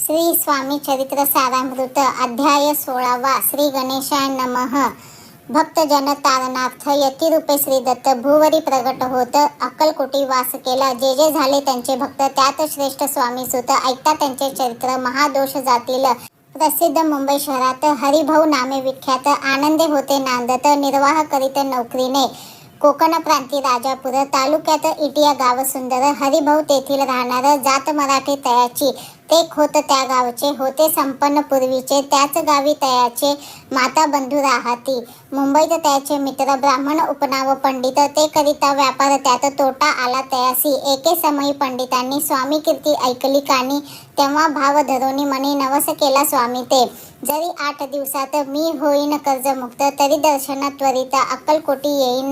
श्री स्वामी चरित्र सारामृत अध्याय 16 श्री गणेशाय नमः। भक्तजन तारणार्थ यतिरूपे श्री दत्त भूवरी प्रगट होत अक्कलकोटी वास केला। जे जे झाले त्यांचे भक्त त्यात श्रेष्ठ स्वामी सुत ऐकता त्यांचे चरित्र महादोष जातील। प्रसिद्ध मुंबई शहरात हरिभाऊ नामे विख्यात आनंदे होते नांदत निर्वाह करीत नोकरीने। कोकण प्रांती राजापूर तालुक्यात इटिया गाव सुंदर हरिभाऊ तेथील राहणार जात मराठी तयाची ते खोत त्या गावचे होते संपन्न पूर्वीचे त्याच गावी तयाचे माता बंधू राहती। मुंबईत त्याचे मित्र ब्राह्मण उपनाव पंडित ते करिता व्यापार त्यात तोटा आला तयासी। एके समयी पंडितांनी स्वामी कीर्ती ऐकली कानी तेव्हा भाव धरोनी मनी नवस केला स्वामी ते। जरी 8 दिवसात मी होईन कर्जमुक्त तरी दर्शन त्वरित अक्कलकोटी येईन।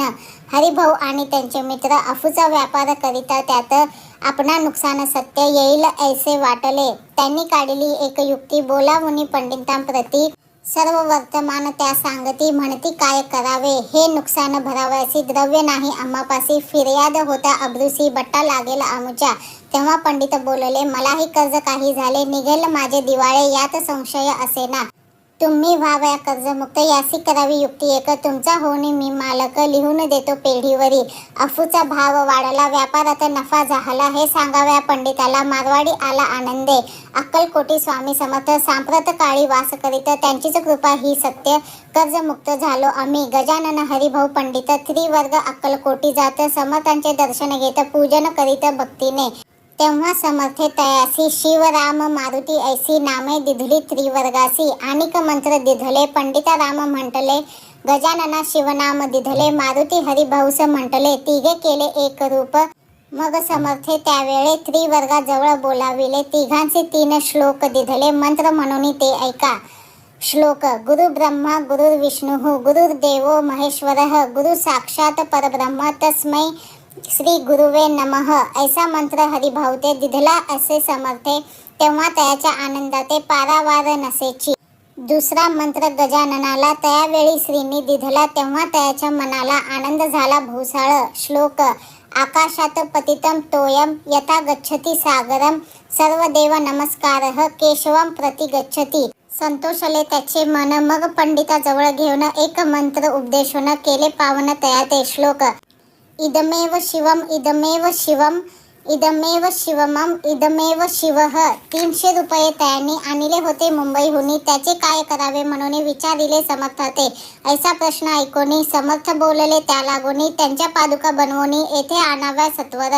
हरिभाऊ आणि त्यांचे मित्र अफूचा व्यापार करिता त्यात आपणा नुकसान सत्य येईल ऐसे वाटले। त्यांनी काढली एक युक्ती बोलावून पंडितांप्रती सर्व वर्तमान त्या सांगती म्हणती काय करावे हे नुकसान भरावयासी द्रव्य नाही आम्हापासी फिर्याद होता अब्रुसी बट्टा लागेल आमुच्या। तेव्हा पंडित बोलले मलाही कर्ज काही झाले निघेल माझे दिवाळे यात संशय असेना। तुम्ही व्हावया कर्जमुक्त यासी करावी युक्ती एक तुमचा होणे मी मालक लिहून देतो पेढीवरी। अफूचा भाव वाढला व्यापारात नफा झाला हे सांगाव्या पंडिताला मारवाडी आला आनंदे। अक्कलकोटी स्वामी समर्थ सांप्रत काळी वास करीत त्यांचीच कृपा ही सत्य कर्जमुक्त झालो आम्ही। गजानन हरिभाऊ पंडित त्रिवर्ग अक्कलकोटी जात समर्थांचे दर्शन घेत पूजन करीत भक्तीने। तेव्हा समर्थे तयासी शिवराम मारुती ऐसी नामे दिधली त्रिवर्गासी। अनिक मंत्र दिधले पंडिता राम म्हटले गजानना शिवनाम दिधले मारुती हरिभाऊस म्हटले तिघे केले एक रूप। मग समर्थे त्यावेळे त्रिवर्गाजवळ बोलाविले तिघांचे 3 श्लोक दिधले मंत्र म्हणून ते ऐका। श्लोक गुरु ब्रह्मा गुरुर्विष्णु गुरुर्देवो महेश्वरः गुरु साक्षात परब्रह्म तस्मै श्री गुरुवे नमः। ऐसा मंत्र हरिभाऊ ते दिधला असे समर्थे तेव्हा त्याच्या आनंदाते पारावार नसेची। दुसरा मंत्र गजाननाला त्यावेळी श्रीनी दिधला तेव्हा त्याच्या मनाला आनंद झाला भूसाळ। श्लोक आकाशात पतितम तोयम यथा गच्छति सागरम सर्वदेव नमस्कारः केशवम प्रति गच्छति। संतोषले त्याचे मन मग पंडिताजवळ घेऊन एक मंत्र उपदेशून केले पावन तया ते। श्लोक इदमेव शिवम इदमेव शिवम इदमेव शिवमम इदमेव शिवः। 300 रुपये त्यांनी आणले होते मुंबईहून त्याचे काय करावे म्हणून विचारिले समर्थाते। ऐसा प्रश्न ऐकोनी समर्थ बोलले त्या लागोनी त्यांच्या पादुका बनवून येथे आणाव्या सत्वर।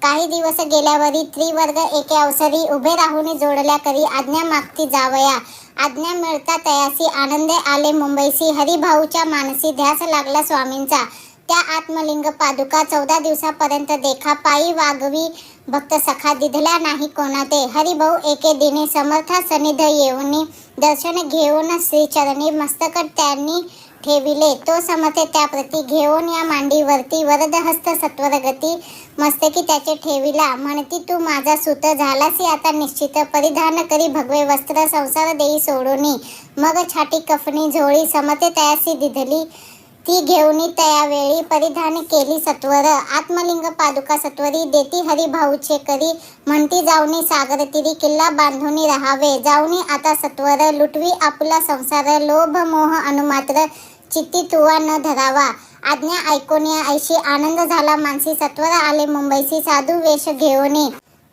काही दिवस गेल्यावरी त्रिवर्ग एके अवसरी उभे राहून जोडल्या करी आज्ञा मागती जावया। आज्ञा मिळता तयासी आनंदे आले मुंबईसी। हरिभाऊच्या मानसी ध्यास लागला स्वामींचा। त्या आत्मलिंग पादुका 14 दिवसापर्यंत देखा पायी वागवी भक्त सखा दिधल्या नाही कोणाते। हरिभाऊ एके दिने समर्था सनिध येऊन दर्शन घेऊन श्रीचरणी मस्तक त्यांनी ठेविले। तो समर्थ त्याप्रती घेऊन या मांडीवरती वरदहस्त सत्वरगती मस्तकी त्याचे ठेविला। म्हणती तू माझा सूत झालासी आता निश्चित परिधान करी भगवे वस्त्र संसार देई सोडून। मग छाटी कफनी झोळी समर्थे तयासी दिधली ती घेऊन त्यावेळी परिधान केली सत्वर। आत्मलिंग पादुका सत्वरी देती हरिभाऊचे करी म्हणती जाऊनी सागर तिरी किल्ला बांधून राहावे। जाऊनी आता सत्वर लुटवी आपला संसार लोभ मोह अनुमात्र चित्ती तुवा न धरावा। आज्ञा ऐकून ऐशी आनंद झाला मानसी सत्वर आले मुंबईसी साधू वेश घेऊन।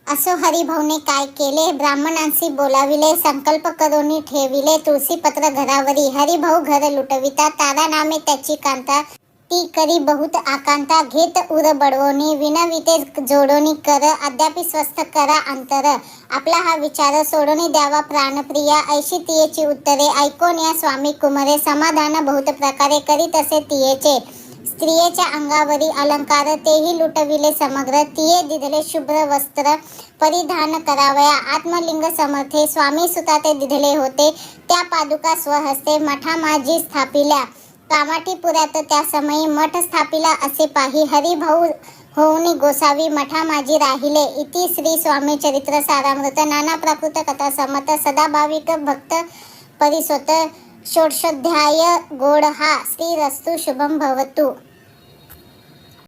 असो हरिभाऊने काय केले ब्राह्मणांशी बोलाविले संकल्प करून ठेविले तुळशीपत्र घरावरी। हरिभाऊ घर लुटविता तारा नामे त्याची कांता ती करी बहुत आकांता। घेत उर बडवोनी विनविते जोडोनी कर अद्यापि स्वस्थ करा अंतर। आपला हा विचार सोडून द्यावा प्राणप्रिया ऐशी तियेची उत्तरे ऐकून या स्वामी कुमरे समाधान बहुत प्रकारे करीत असे तियेचे। स्त्रियेच्या अंगावरी अलंकार तेही लुटविले समग्र तिये दिधले शुभ्र वस्त्र परिधान करावया। आत्मलिंग समर्थे स्वामी सुता ते दिधले होते त्या पादुका स्वहस्ते मठामाजी स्थापिल्या। कामाठीपुरात त्या समयी मठ स्थापिला असे पाही हरिभाऊ होऊन गोसावी मठामाजी राहिले। इति श्री स्वामी चरित्र सारामृत नाना प्राकृत कथा समर्थ सदाभाविक भक्त परिसोत षोडशोध्याय गोड हा श्रीरस्तु शुभम भवतु।